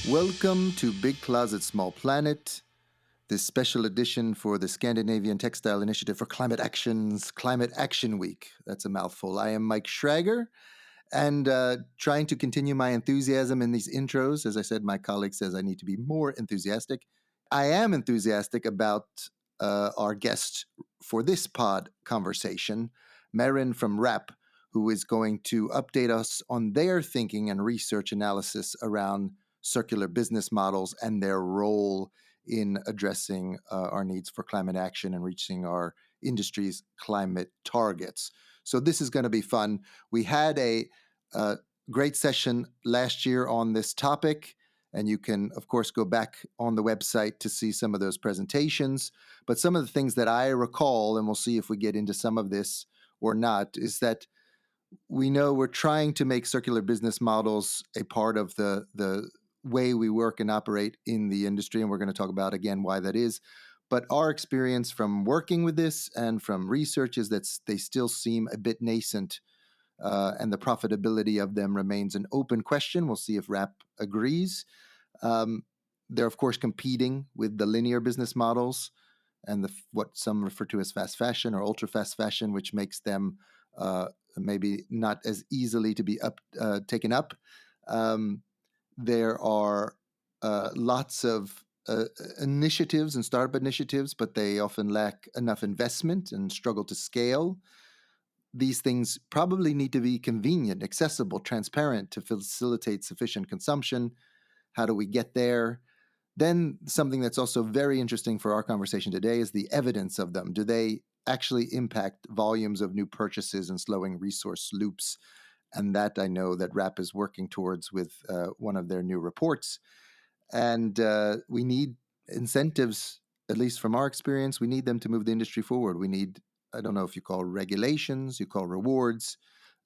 Welcome to Big Closet, Small Planet, this special edition for the Scandinavian Textile Initiative for Climate Action's Climate Action Week. That's a mouthful. I am Mike Schrager, and trying to continue my enthusiasm in these intros. As I said, my colleague says I need to be more enthusiastic. I am enthusiastic about our guest for this pod conversation, Merryn from RAP, who is going to update us on their thinking and research analysis around circular business models and their role in addressing our needs for climate action and reaching our industry's climate targets. So this is going to be fun. We had a great session last year on this topic, and you can, of course, go back on the website to see some of those presentations. But some of the things that I recall, and we'll see if we get into some of this or not, is that we know we're trying to make circular business models a part of the way we work and operate in the industry, and we're going to talk about, again, why that is. But our experience from working with this and from research is that they still seem a bit nascent, and the profitability of them remains an open question. We'll see if RAP agrees. They're, of course, competing with the linear business models and what some refer to as fast fashion or ultra-fast fashion, which makes them maybe not as easily to be taken up. There are lots of initiatives and startup initiatives, but they often lack enough investment and struggle to scale. These things probably need to be convenient, accessible, transparent to facilitate sufficient consumption. How do we get there? Then something that's also very interesting for our conversation today is the evidence of them. Do they actually impact volumes of new purchases and slowing resource loops? And that I know that RAP is working towards with one of their new reports. And we need incentives, at least from our experience. We need them to move the industry forward. We need, I don't know if you call regulations, you call rewards.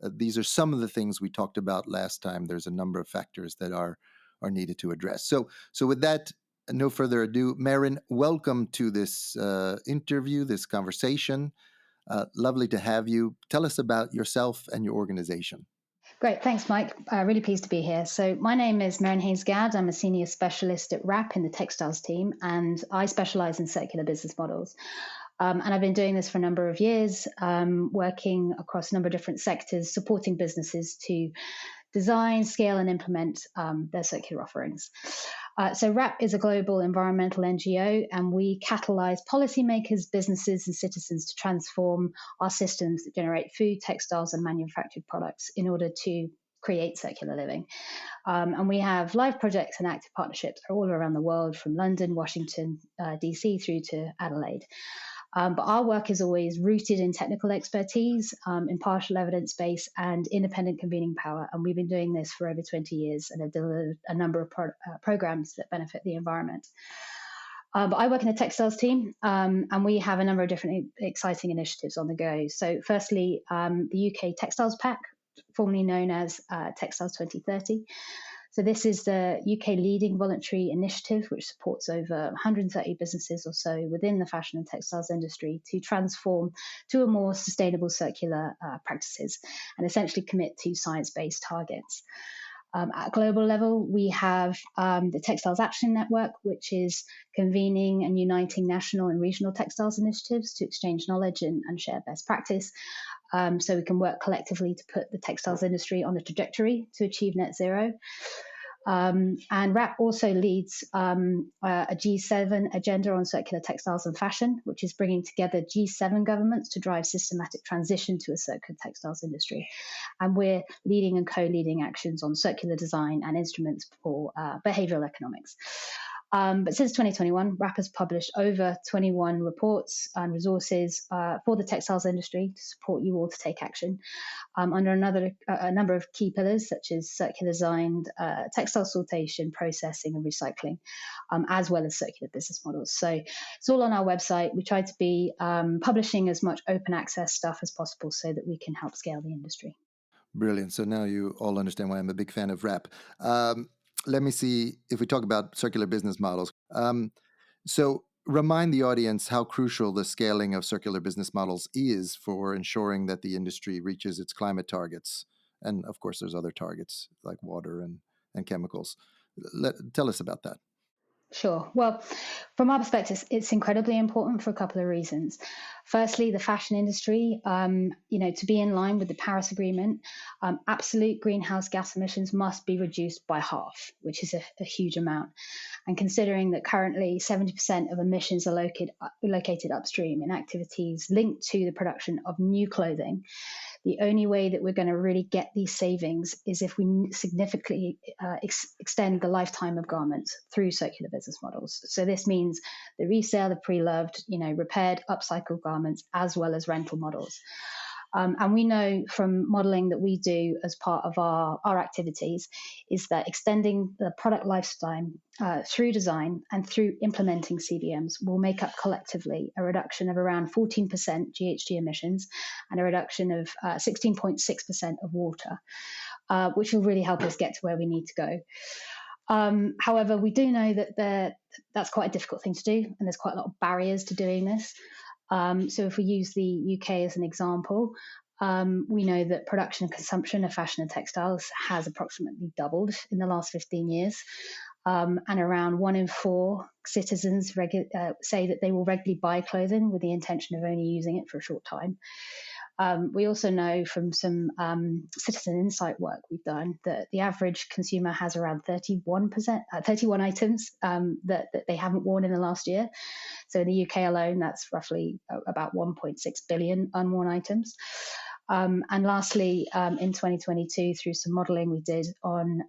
These are some of the things we talked about last time. There's a number of factors that are needed to address. So with that, no further ado, Merryn, welcome to this interview, this conversation. Lovely to have you. Tell us about yourself and your organization. Great. Thanks, Mike. Really pleased to be here. So my name is Merryn Haines-Gadd. I'm a senior specialist at RAP in the textiles team, and I specialize in circular business models. And I've been doing this for a number of years, working across a number of different sectors, supporting businesses to design, scale, and implement their circular offerings. So RAP is a global environmental NGO, and we catalyze policymakers, businesses, and citizens to transform our systems that generate food, textiles, and manufactured products in order to create circular living. And we have live projects and active partnerships all around the world, from London, Washington, DC, through to Adelaide. But our work is always rooted in technical expertise, impartial evidence base, and independent convening power. And we've been doing this for over 20 years and have delivered a number of programs that benefit the environment. But I work in the textiles team, and we have a number of different exciting initiatives on the go. So firstly, the UK Textiles Pact, formerly known as Textiles 2030. So this is the UK leading voluntary initiative, which supports over 130 businesses or so within the fashion and textiles industry to transform to a more sustainable circular practices and essentially commit to science-based targets. At a global level, we have the Textiles Action Network, which is convening and uniting national and regional textiles initiatives to exchange knowledge and share best practice. So we can work collectively to put the textiles industry on a trajectory to achieve net zero. And RAP also leads a G7 agenda on circular textiles and fashion, which is bringing together G7 governments to drive systematic transition to a circular textiles industry. And we're leading and co-leading actions on circular design and instruments for behavioral economics. But since 2021, RAP has published over 21 reports and resources for the textiles industry to support you all to take action under a number of key pillars, such as circular design, textile sortation, processing, and recycling, as well as circular business models. So it's all on our website. We try to be publishing as much open access stuff as possible so that we can help scale the industry. Brilliant. So now you all understand why I'm a big fan of RAP. Let me see if we talk about circular business models. So remind the audience how crucial the scaling of circular business models is for ensuring that the industry reaches its climate targets. And of course, there's other targets like water and chemicals. Tell us about that. Sure. Well, from our perspective, it's incredibly important for a couple of reasons. Firstly, the fashion industry, to be in line with the Paris Agreement, absolute greenhouse gas emissions must be reduced by half, which is a huge amount. And considering that currently 70% of emissions are located upstream in activities linked to the production of new clothing, the only way that we're going to really get these savings is if we significantly extend the lifetime of garments through circular business models. So this means the resale of pre-loved, repaired, upcycled garments, as well as rental models. And we know from modeling that we do as part of our activities is that extending the product lifetime through design and through implementing CBMs will make up collectively a reduction of around 14% GHG emissions and a reduction of 16.6% of water, which will really help us get to where we need to go. However, we do know that that's quite a difficult thing to do, and there's quite a lot of barriers to doing this. So if we use the UK as an example, we know that production and consumption of fashion and textiles has approximately doubled in the last 15 years. And around 1 in 4 citizens say that they will regularly buy clothing with the intention of only using it for a short time. We also know from some citizen insight work we've done that the average consumer has around 31 items that they haven't worn in the last year. So in the UK alone, that's roughly about 1.6 billion unworn items. And lastly, in 2022, through some modeling we did on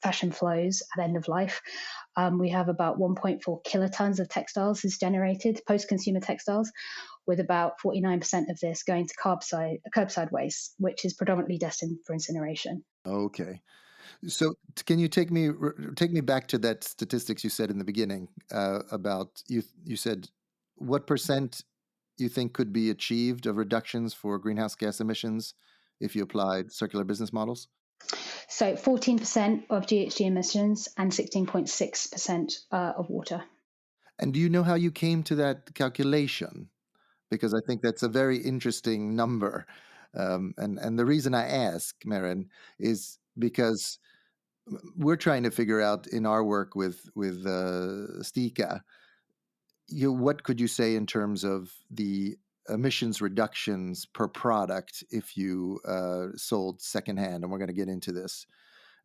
fashion flows at end of life, we have about 1.4 kilotons of textiles is generated, post-consumer textiles, with about 49% of this going to curbside waste, which is predominantly destined for incineration. Okay. So can you take me back to that statistics you said in the beginning about you said what percent you think could be achieved of reductions for greenhouse gas emissions if you applied circular business models? So 14% of GHG emissions and 16.6% of water. And do you know how you came to that calculation? Because I think that's a very interesting number. And the reason I ask, Merryn, is because we're trying to figure out in our work with Stika, what could you say in terms of the emissions reductions per product if you sold secondhand? And we're going to get into this.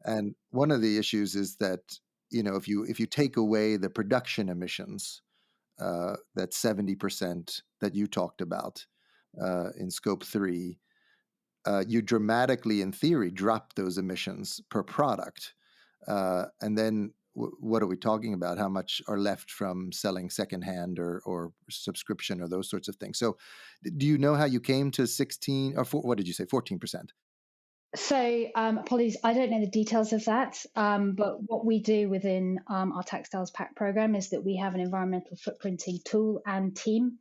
And one of the issues is that if you take away the production emissions, that 70% that you talked about in scope 3, you dramatically, in theory, drop those emissions per product. And then what are we talking about? How much are left from selling secondhand or subscription or those sorts of things? So do you know how you came to 16 or what did you say, 14%? So, apologies, I don't know the details of that. But what we do within our Textiles Pack program is that we have an environmental footprinting tool and team.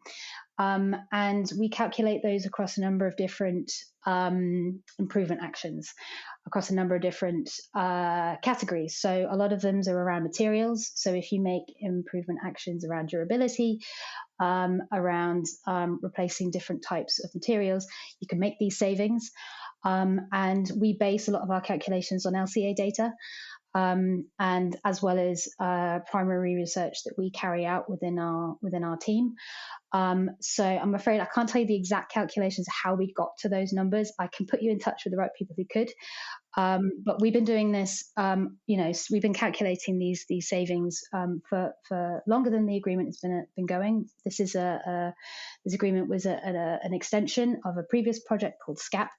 And we calculate those across a number of different improvement actions, across a number of different categories. So a lot of them are around materials. So if you make improvement actions around durability, around replacing different types of materials, you can make these savings. And we base a lot of our calculations on LCA data. And as well as primary research that we carry out within our team. So I'm afraid I can't tell you the exact calculations of how we got to those numbers. I can put you in touch with the right people who could. But we've been doing this, we've been calculating these savings for longer than the agreement has been going. This is this agreement was an extension of a previous project called SCAP,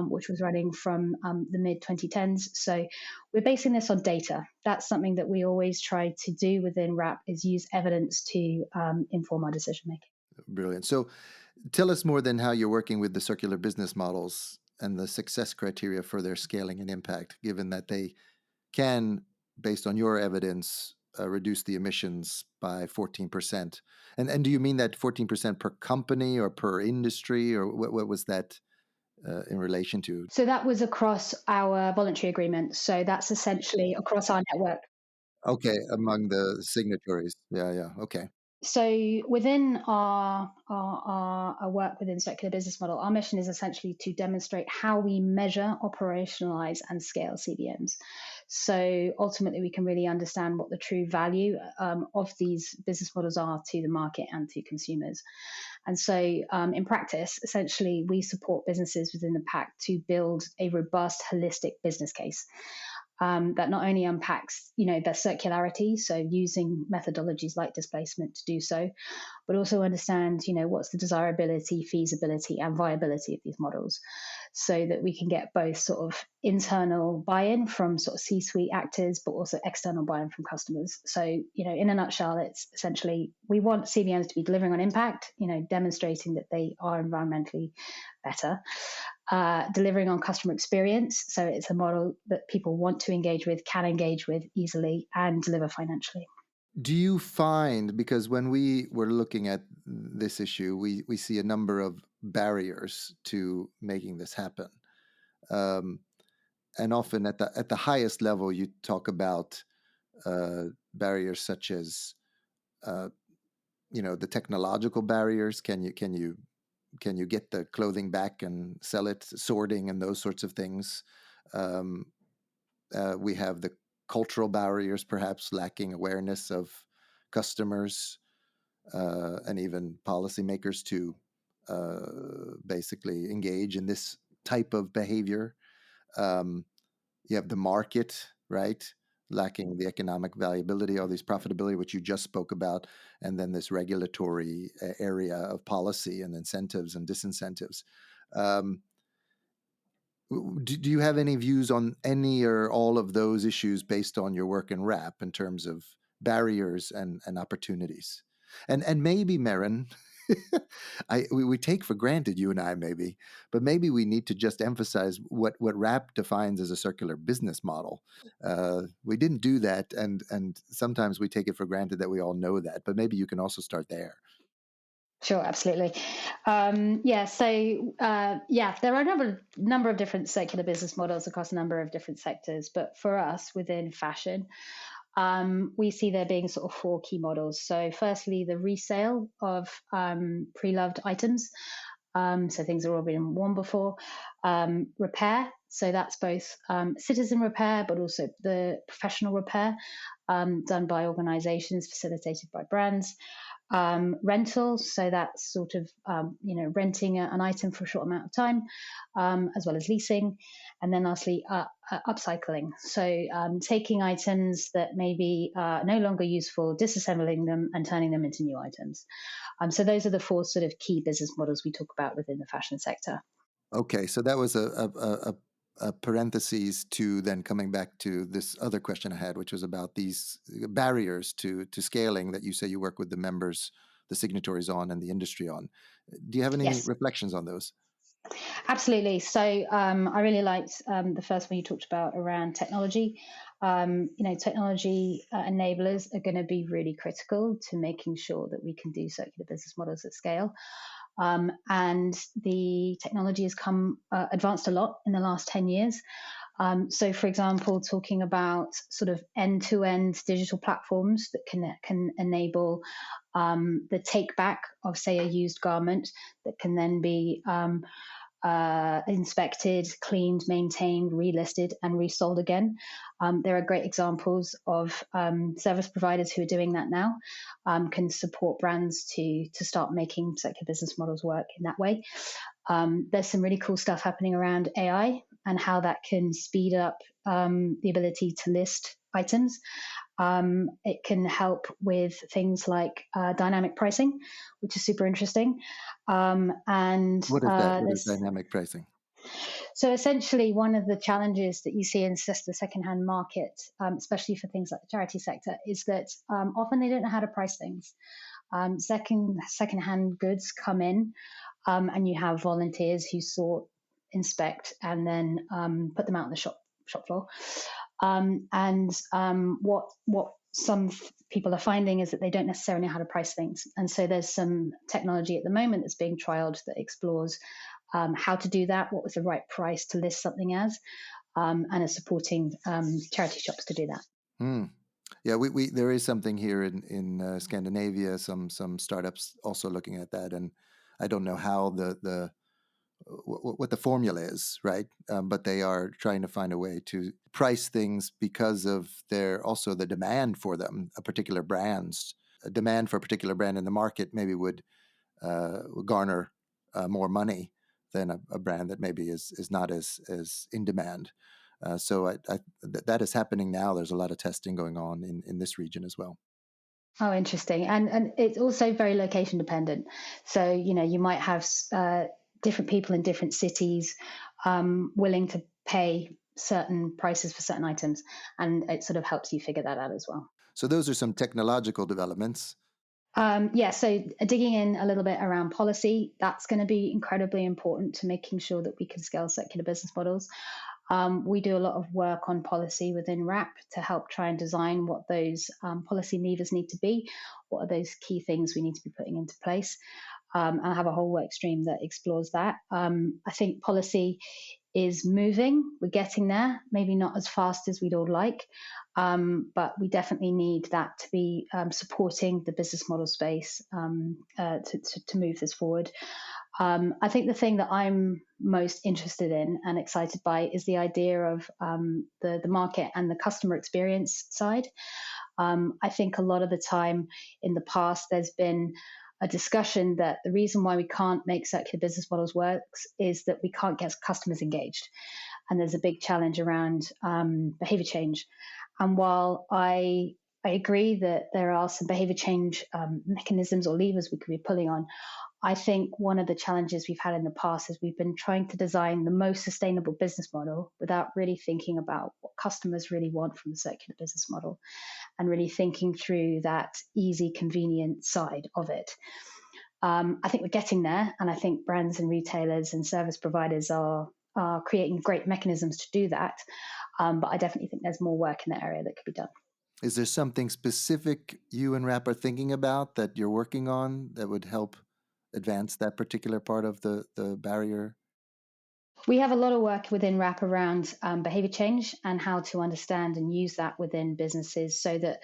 which was running from the mid 2010s. So we're basing this on data. That's something that we always try to do within RAP is use evidence to inform our decision making. Brilliant. So tell us more than how you're working with the circular business models and the success criteria for their scaling and impact, given that they can, based on your evidence, reduce the emissions by 14%. And do you mean that 14% per company or per industry, or what was that in relation to? So that was across our voluntary agreement. So that's essentially across our network. Okay, among the signatories. Yeah, yeah. Okay. So within our work within circular business model, our mission is essentially to demonstrate how we measure, operationalize, and scale CBMs. So ultimately, we can really understand what the true value of these business models are to the market and to consumers. And so, in practice, essentially, we support businesses within the pack to build a robust, holistic business case. That not only unpacks, their circularity, so using methodologies like displacement to do so, but also understand, what's the desirability, feasibility, and viability of these models, so that we can get both sort of internal buy-in from sort of C-suite actors, but also external buy-in from customers. So, in a nutshell, it's essentially we want CBMs to be delivering on impact, demonstrating that they are environmentally better, delivering on customer experience. So it's a model that people want to engage with, can engage with easily, and deliver financially. Do you find, because when we were looking at this issue, we see a number of barriers to making this happen. Um, and often at the highest level, you talk about barriers such as uh, the technological barriers. Can you get the clothing back and sell it, sorting and those sorts of things. Um, we have the cultural barriers, perhaps lacking awareness of customers and even policymakers to basically engage in this type of behavior. Um, you have the market, right? Lacking the economic valuability, all these profitability, which you just spoke about, and then this regulatory area of policy and incentives and disincentives. Um, do you have any views on any or all of those issues based on your work in RAP in terms of barriers and opportunities? And maybe, Merryn, we take for granted, you and I maybe, but maybe we need to just emphasize what RAP defines as a circular business model. We didn't do that, and sometimes we take it for granted that we all know that, but maybe you can also start there. Sure, absolutely. There are a number of different circular business models across a number of different sectors. But for us within fashion, we see there being sort of four key models. So, firstly, the resale of pre-loved items. So things that have already been worn before. Repair. So that's both citizen repair, but also the professional repair done by organizations, facilitated by brands. Rental, so that's sort of renting an item for a short amount of time, as well as leasing, and then lastly upcycling, so taking items that may be no longer useful, disassembling them and turning them into new items. So those are the four sort of key business models we talk about within the fashion sector. Okay, so that was a parentheses to then coming back to this other question I had, which was about these barriers to scaling that you say you work with the members, the signatories on, and the industry on. Do you have any Yes. reflections on those? Absolutely. So I really liked the first one you talked about around technology. Technology enablers are going to be really critical to making sure that we can do circular business models at scale. And the technology has come advanced a lot in the last 10 years. So, for example, talking about sort of end-to-end digital platforms that can enable the take back of, say, a used garment that can then be inspected, cleaned, maintained, relisted, and resold again. There are great examples of service providers who are doing that now, can support brands to start making circular business models work in that way. There's some really cool stuff happening around AI and how that can speed up the ability to list items. It can help with things like dynamic pricing, which is super interesting. And What is that? What is there's dynamic pricing? so essentially one of the challenges that you see in the secondhand market, especially for things like the charity sector, is that often they don't know how to price things. Secondhand goods come in, and you have volunteers who sort, inspect, and then put them out on the shop floor. What some people are finding is that they don't necessarily know how to price things, and so there's some technology at the moment that's being trialed that explores how to do that, what was the right price to list something as, and are supporting charity shops to do that. Hmm. Yeah, we there is something here in Scandinavia. Some startups also looking at that, and I don't know how the what the formula is, right? But they are trying to find a way to price things because of their also the demand for them, a particular brands. A demand for a particular brand in the market maybe would garner more money than a brand that maybe is not as in demand. That is happening now. There's a lot of testing going on in this region as well. Oh, interesting. And it's also very location dependent. So, you might have different people in different cities willing to pay certain prices for certain items. And it sort of helps you figure that out as well. So those are some technological developments. Yeah, so digging in a little bit around policy, that's going to be incredibly important to making sure that we can scale circular business models. We do a lot of work on policy within WRAP to help try and design what those policy levers need to be, what are those key things we need to be putting into place. And I have a whole work stream that explores that. I think policy is moving. We're getting there, maybe not as fast as we'd all like, but we definitely need that to be supporting the business model space to move this forward. I think the thing that I'm most interested in and excited by is the idea of the market and the customer experience side. I think a lot of the time in the past, there's been a discussion that the reason why we can't make circular business models work is that we can't get customers engaged. And there's a big challenge around behavior change. And while I agree that there are some behavior change mechanisms or levers we could be pulling on, I think one of the challenges we've had in the past is we've been trying to design the most sustainable business model without really thinking about what customers really want from the circular business model and really thinking through that easy, convenient side of it. I think we're getting there, and I think brands and retailers and service providers are creating great mechanisms to do that. But I definitely think there's more work in that area that could be done. Is there something specific you and Rap are thinking about that you're working on that would help advance that particular part of the barrier? We have a lot of work within WRAP around behavior change and how to understand and use that within businesses so that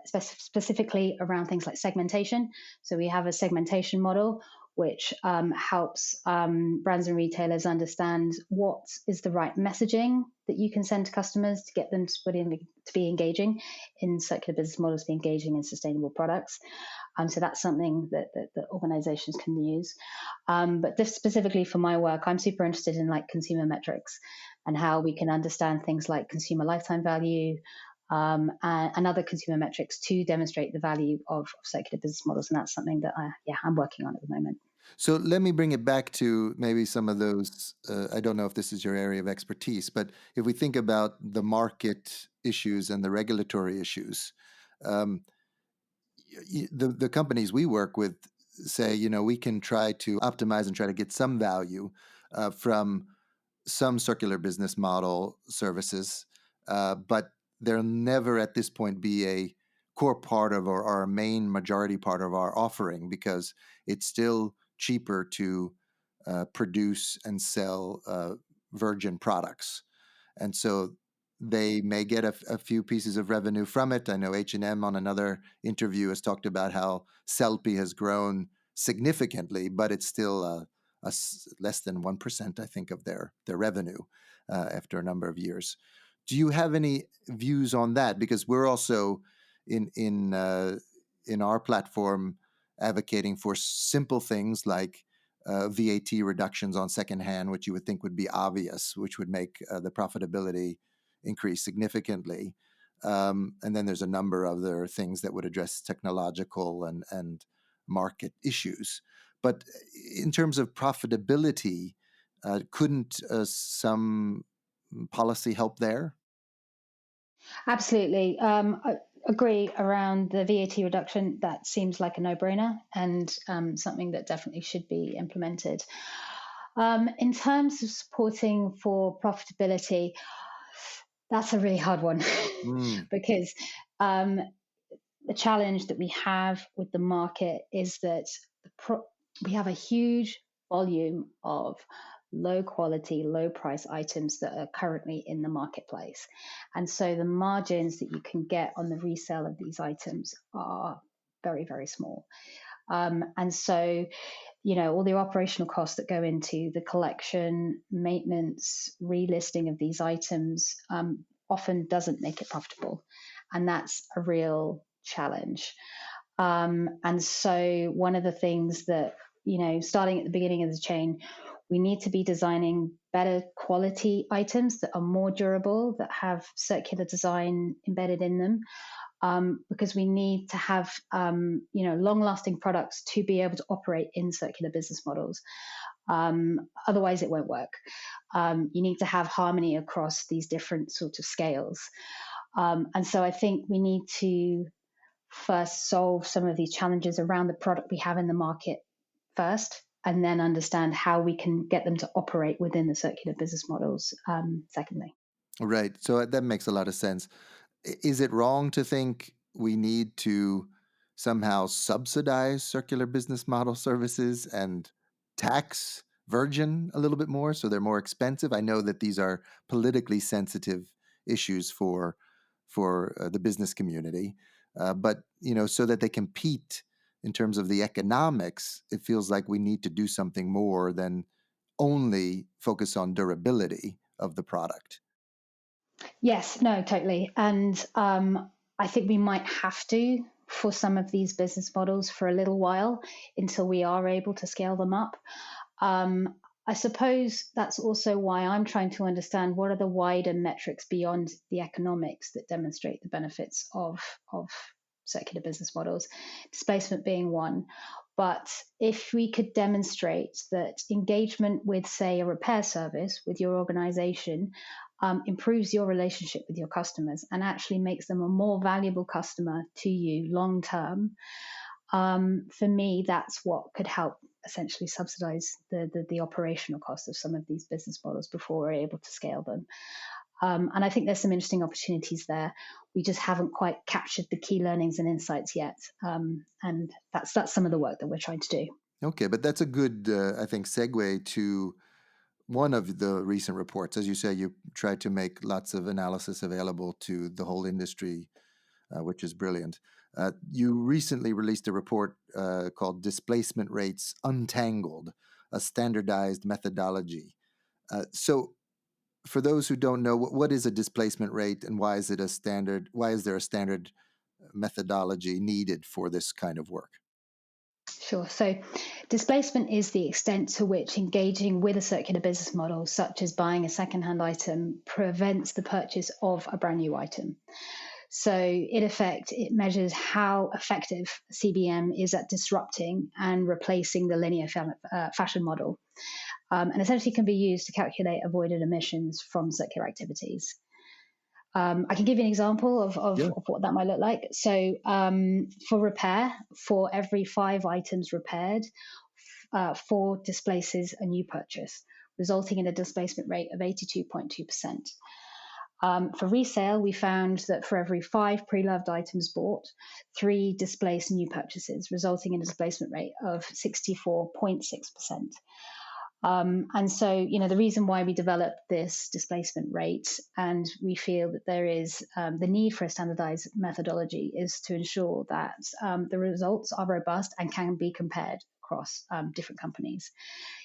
specifically around things like segmentation. So we have a segmentation model which helps brands and retailers understand what is the right messaging that you can send to customers to get them to be engaging in circular business models, to be engaging in sustainable products. So that's something that organizations can use. But this specifically for my work, I'm super interested in like consumer metrics and how we can understand things like consumer lifetime value, and other consumer metrics to demonstrate the value of circular business models. And that's something that I'm working on at the moment. So let me bring it back to maybe some of those. I don't know if this is your area of expertise, but if we think about the market issues and the regulatory issues, um, the companies we work with say, we can try to optimize and try to get some value from some circular business model services, but they'll never at this point be a core part of our main majority part of our offering because it's still cheaper to produce and sell virgin products. And so they may get a few pieces of revenue from it. I know H&M on another interview has talked about how Sellpy has grown significantly, but it's still less than 1%, I think, of their revenue after a number of years. Do you have any views on that? Because we're also in our platform advocating for simple things like VAT reductions on secondhand, which you would think would be obvious, which would make the profitability increase significantly. And then there's a number of other things that would address technological and market issues. But in terms of profitability, couldn't some policy help there? Absolutely. I agree around the VAT reduction. That seems like a no-brainer and something that definitely should be implemented. In terms of supporting for profitability, that's a really hard one Mm, because um, the challenge that we have with the market is that we have a huge volume of low quality, low price items that are currently in the marketplace. And so the margins that you can get on the resale of these items are very, very small. And so, all the operational costs that go into the collection, maintenance, relisting of these items often doesn't make it profitable. And that's a real challenge. And so, one of the things that, starting at the beginning of the chain, we need to be designing better quality items that are more durable, that have circular design embedded in them, because we need to have long-lasting products to be able to operate in circular business models. Otherwise, it won't work. You need to have harmony across these different sorts of scales. And so I think we need to first solve some of these challenges around the product we have in the market first, and then understand how we can get them to operate within the circular business models secondly. Right. So that makes a lot of sense. Is it wrong to think we need to somehow subsidize circular business model services and tax Virgin a little bit more so they're more expensive? I know that these are politically sensitive issues for the business community, but so that they compete in terms of the economics, it feels like we need to do something more than only focus on durability of the product. Yes, no, totally. And I think we might have to for some of these business models for a little while until we are able to scale them up. I suppose that's also why I'm trying to understand what are the wider metrics beyond the economics that demonstrate the benefits of circular business models, displacement being one. But if we could demonstrate that engagement with, say, a repair service with your organization improves your relationship with your customers and actually makes them a more valuable customer to you long term, for me, that's what could help essentially subsidize the operational cost of some of these business models before we're able to scale them. And I think there's some interesting opportunities there. We just haven't quite captured the key learnings and insights yet. And that's some of the work that we're trying to do. Okay, but that's a good, I think, segue to one of the recent reports. As you say, you tried to make lots of analysis available to the whole industry, which is brilliant. You recently released a report called Displacement Rates Untangled, a standardized methodology. So, for those who don't know, what is a displacement rate and why is it a standard? Why is there a standard methodology needed for this kind of work? Sure. So, displacement is the extent to which engaging with a circular business model, such as buying a secondhand item, prevents the purchase of a brand new item. So, in effect, it measures how effective CBM is at disrupting and replacing the linear fashion model, and essentially can be used to calculate avoided emissions from circular activities. I can give you an example Yeah. of what that might look like. So, for repair, for every 5 items repaired, 4 displaces a new purchase, resulting in a displacement rate of 82.2%. For resale, we found that for every 5 pre-loved items bought, 3 displace new purchases, resulting in a displacement rate of 64.6%. And so, the reason why we developed this displacement rate and we feel that there is the need for a standardized methodology is to ensure that the results are robust and can be compared across different companies.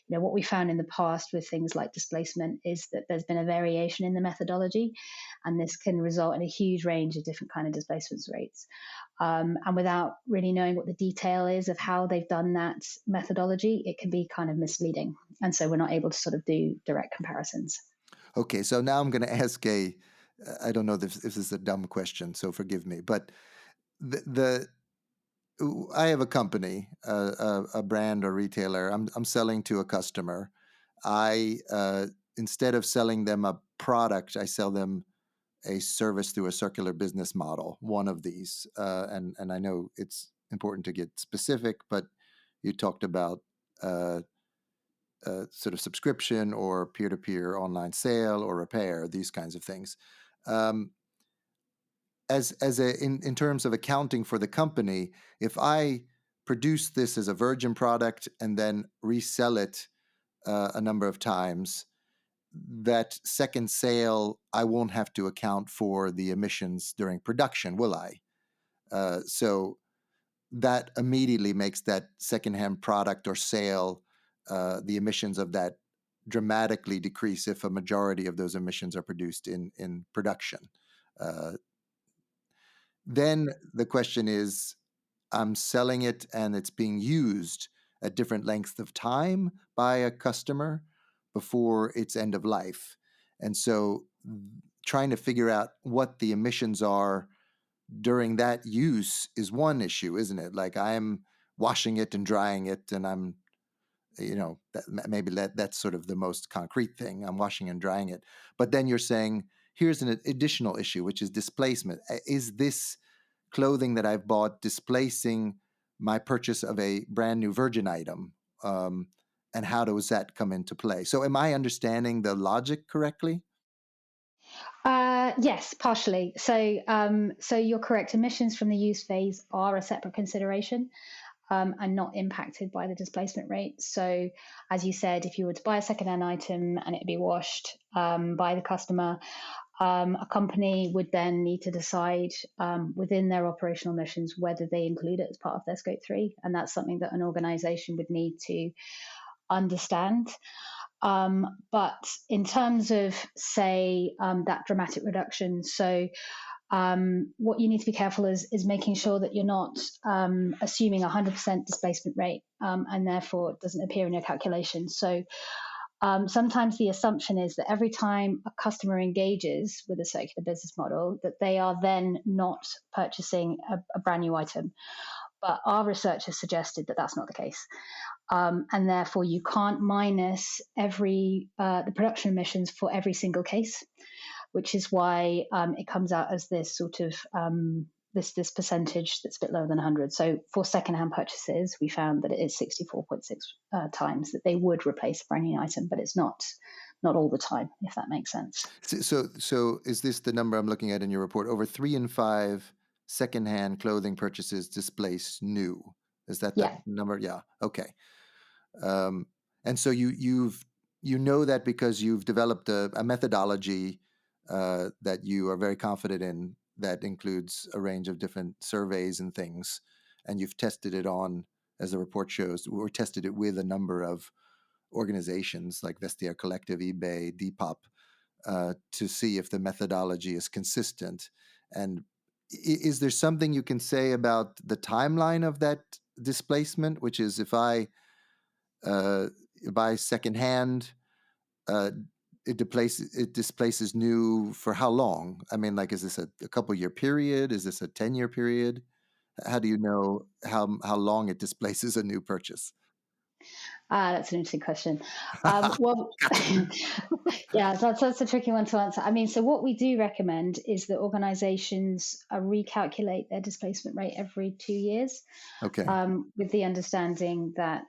What we found in the past with things like displacement is that there's been a variation in the methodology, and this can result in a huge range of different kind of displacement rates. And without really knowing what the detail is of how they've done that methodology, it can be kind of misleading. And so we're not able to sort of do direct comparisons. Okay, so now I'm going to ask I don't know if this is a dumb question, so forgive me, but the I have a company, a brand or retailer. I'm selling to a customer. I instead of selling them a product, I sell them a service through a circular business model. One of these, and I know it's important to get specific, but you talked about sort of subscription or peer-to-peer online sale or repair, these kinds of things. Um, in terms of accounting for the company, if I produce this as a virgin product and then resell it a number of times, that second sale, I won't have to account for the emissions during production, will I? So that immediately makes that secondhand product or sale, the emissions of that dramatically decrease if a majority of those emissions are produced in production. Uh, then the question is, I'm selling it and it's being used at different lengths of time by a customer before its end of life. And so trying to figure out what the emissions are during that use is one issue, isn't it? Like I'm washing it and drying it, and I'm, maybe that's sort of the most concrete thing. I'm washing and drying it. But then you're saying, here's an additional issue, which is displacement. Is this clothing that I've bought displacing my purchase of a brand new virgin item? And how does that come into play? So am I understanding the logic correctly? Yes, partially. So you're correct. Emissions from the use phase are a separate consideration, and not impacted by the displacement rate. So, as you said, if you were to buy a second-hand item and it'd be washed by the customer, a company would then need to decide within their operational emissions whether they include it as part of their scope 3. And that's something that an organization would need to understand. But in terms of, say, that dramatic reduction, so what you need to be careful is making sure that you're not assuming 100% displacement rate, and therefore it doesn't appear in your calculation. So sometimes the assumption is that every time a customer engages with a circular business model, that they are then not purchasing a brand new item. But our research has suggested that that's not the case. And therefore, you can't minus the production emissions for every single case, which is why it comes out as this sort of this percentage that's a bit lower than 100. So for secondhand purchases, we found that it is 64.6 times that they would replace a brand new item, but it's not all the time, if that makes sense. So is this the number I'm looking at in your report? Over 3 in 5 secondhand clothing purchases displace new. Is that Yeah. number? Yeah. Okay. And so you know that because you've developed a methodology that you are very confident in, that includes a range of different surveys and things, and you've tested it on, as the report shows, or tested it with a number of organizations like Vestiaire Collective, eBay, Depop, to see if the methodology is consistent. And is there something you can say about the timeline of that displacement, which is if I buy secondhand, uh, it displaces new for how long? I mean, like, is this a couple year period? Is this a 10-year period? How do you know how long it displaces a new purchase? That's an interesting question. Well, Gotcha. yeah, that's a tricky one to answer. I mean, so what we do recommend is that organizations recalculate their displacement rate every 2 years, Okay. with the understanding that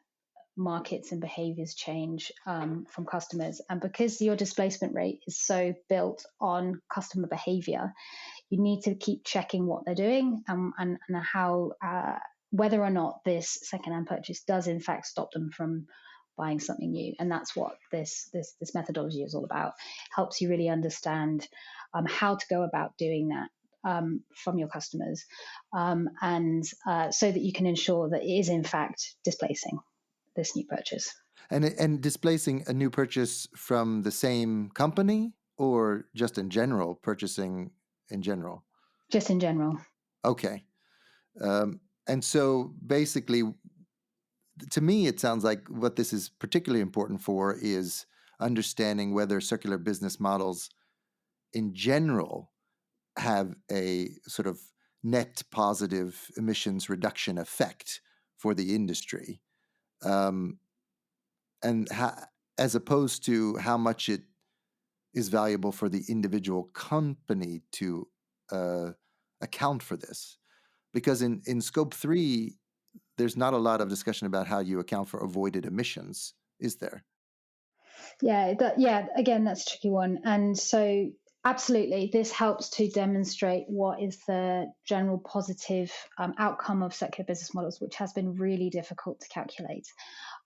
markets and behaviors change from customers. And because your displacement rate is so built on customer behavior, you need to keep checking what they're doing, and how whether or not this secondhand purchase does in fact stop them from buying something new. And that's what this methodology is all about. Helps you really understand how to go about doing that from your customers, and so that you can ensure that it is in fact displacing this new purchase. And displacing a new purchase from the same company, or just in general, purchasing in general? Just in general. Okay. And so basically, to me, it sounds like what this is particularly important for is understanding whether circular business models in general have a sort of net positive emissions reduction effect for the industry. Um, and as opposed to how much it is valuable for the individual company to uh, account for this. Because in scope 3, there's not a lot of discussion about how you account for avoided emissions, is there? Yeah, again, that's a tricky one. And so, absolutely, this helps to demonstrate what is the general positive outcome of circular business models, which has been really difficult to calculate.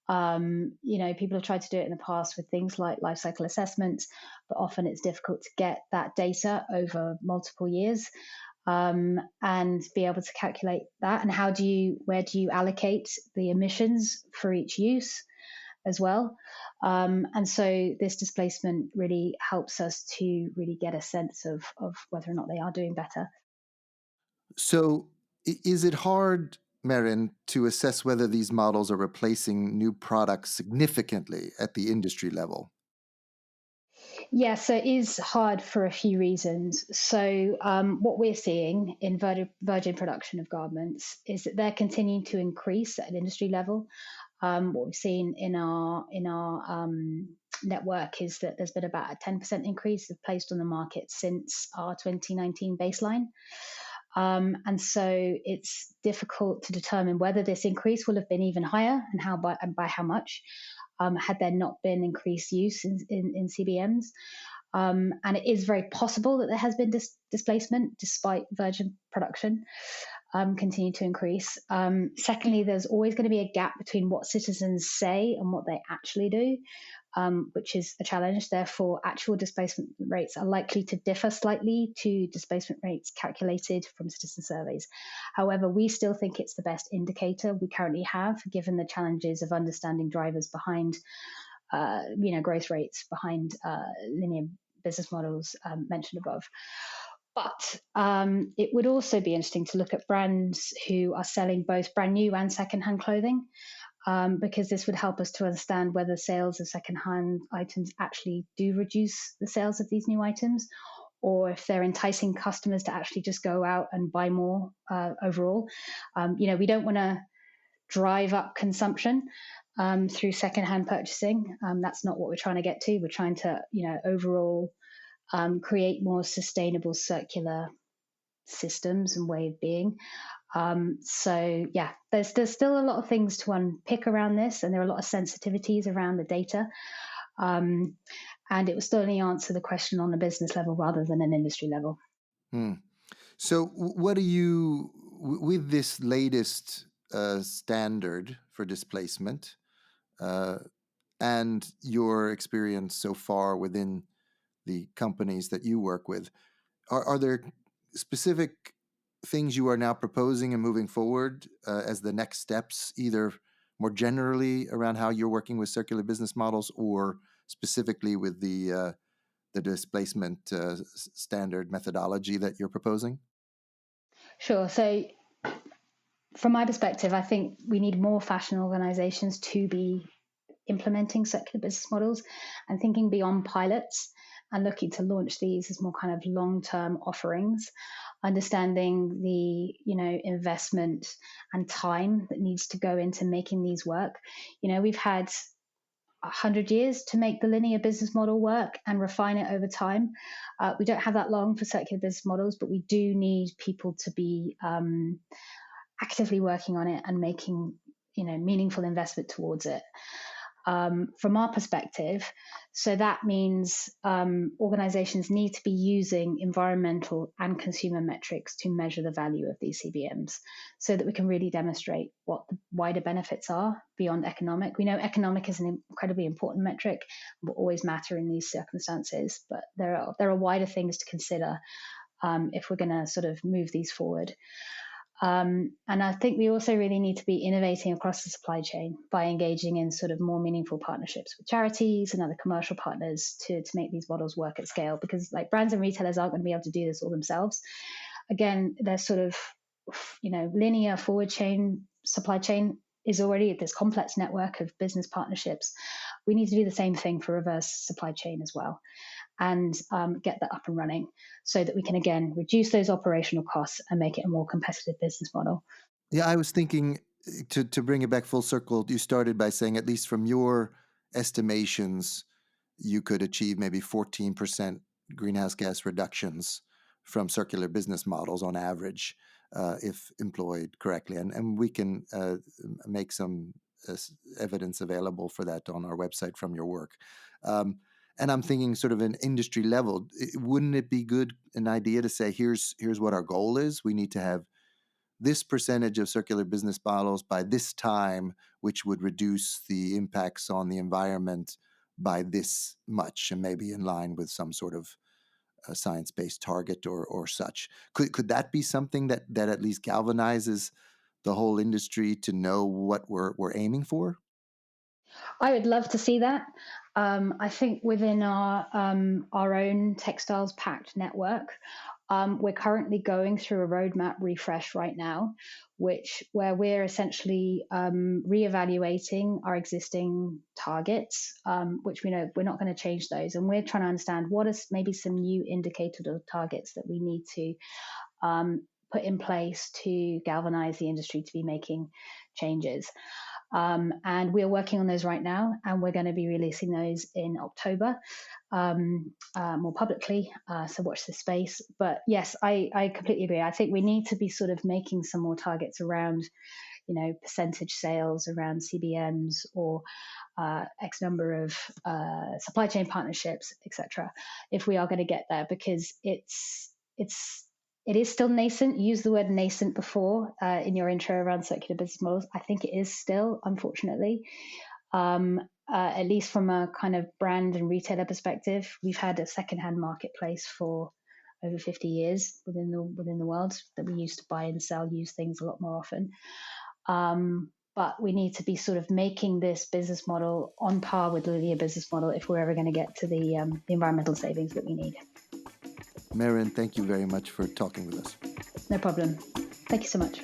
People have tried to do it in the past with things like life cycle assessments, but often it's difficult to get that data over multiple years, and be able to calculate that. And where do you allocate the emissions for each use as well? And so this displacement really helps us to really get a sense of whether or not they are doing better. So, is it hard, Merryn, to assess whether these models are replacing new products significantly at the industry level? Yeah, so it is hard for a few reasons. So, what we're seeing in virgin production of garments is that they're continuing to increase at an industry level. What we've seen in our network is that there's been about a 10% increase of placed on the market since our 2019 baseline. And so it's difficult to determine whether this increase will have been even higher and by how much, had there not been increased use in CBMs. And it is very possible that there has been displacement despite virgin production continue to increase. Secondly, there's always going to be a gap between what citizens say and what they actually do, which is a challenge. Therefore, actual displacement rates are likely to differ slightly to displacement rates calculated from citizen surveys. However, we still think it's the best indicator we currently have, given the challenges of understanding drivers behind, growth rates behind linear business models mentioned above. But it would also be interesting to look at brands who are selling both brand new and secondhand clothing, because this would help us to understand whether sales of secondhand items actually do reduce the sales of these new items, or if they're enticing customers to actually just go out and buy more overall. We don't want to drive up consumption through secondhand purchasing. That's not what we're trying to get to. We're trying to, overall create more sustainable circular systems and way of being. So yeah, there's still a lot of things to unpick around this, and there are a lot of sensitivities around the data. And it will still only answer the question on a business level rather than an industry level. Hmm. So, what do you, with this latest standard for displacement, uh, and your experience so far within the companies that you work with, are there specific things you are now proposing and moving forward as the next steps, either more generally around how you're working with circular business models, or specifically with the displacement standard methodology that you're proposing? Sure. So from my perspective, I think we need more fashion organizations to be implementing circular business models and thinking beyond pilots and looking to launch these as more kind of long-term offerings, understanding the investment and time that needs to go into making these work. We've had 100 years to make the linear business model work and refine it over time. We don't have that long for circular business models, but we do need people to be actively working on it and making meaningful investment towards it. From our perspective, so that means organizations need to be using environmental and consumer metrics to measure the value of these CBMs so that we can really demonstrate what the wider benefits are beyond economic. We know economic is an incredibly important metric, will always matter in these circumstances, but there are wider things to consider if we're going to sort of move these forward. And I think we also really need to be innovating across the supply chain by engaging in sort of more meaningful partnerships with charities and other commercial partners to make these models work at scale, because like brands and retailers aren't going to be able to do this all themselves. Again, they're sort of, linear forward chain supply chain is already this complex network of business partnerships. We need to do the same thing for reverse supply chain as well, and get that up and running so that we can, again, reduce those operational costs and make it a more competitive business model. Yeah, I was thinking to bring it back full circle. You started by saying, at least from your estimations, you could achieve maybe 14% greenhouse gas reductions from circular business models on average, if employed correctly. And we can make some evidence available for that on our website from your work. And I'm thinking sort of an industry level, wouldn't it be an idea to say, here's what our goal is? We need to have this percentage of circular business models by this time, which would reduce the impacts on the environment by this much, and maybe in line with some sort of science-based target or such. Could that be something that at least galvanizes the whole industry to know what we're aiming for? I would love to see that. I think within our own Textiles Pact network, we're currently going through a roadmap refresh right now, where we're essentially reevaluating our existing targets, which we know we're not going to change those, and we're trying to understand what is maybe some new indicators or targets that we need to put in place to galvanize the industry to be making changes. And we're working on those right now, and we're going to be releasing those in October more publicly. So watch this space. But yes, I completely agree. I think we need to be sort of making some more targets around, percentage sales around CBMs or X number of supply chain partnerships, etc. If we are going to get there, because it is still nascent. You used the word nascent before in your intro around circular business models. I think it is still, unfortunately, at least from a kind of brand and retailer perspective. We've had a secondhand marketplace for over 50 years within the world that we used to buy and sell used things a lot more often. But we need to be sort of making this business model on par with the linear business model if we're ever going to get to the environmental savings that we need. Merryn, thank you very much for talking with us. No problem. Thank you so much.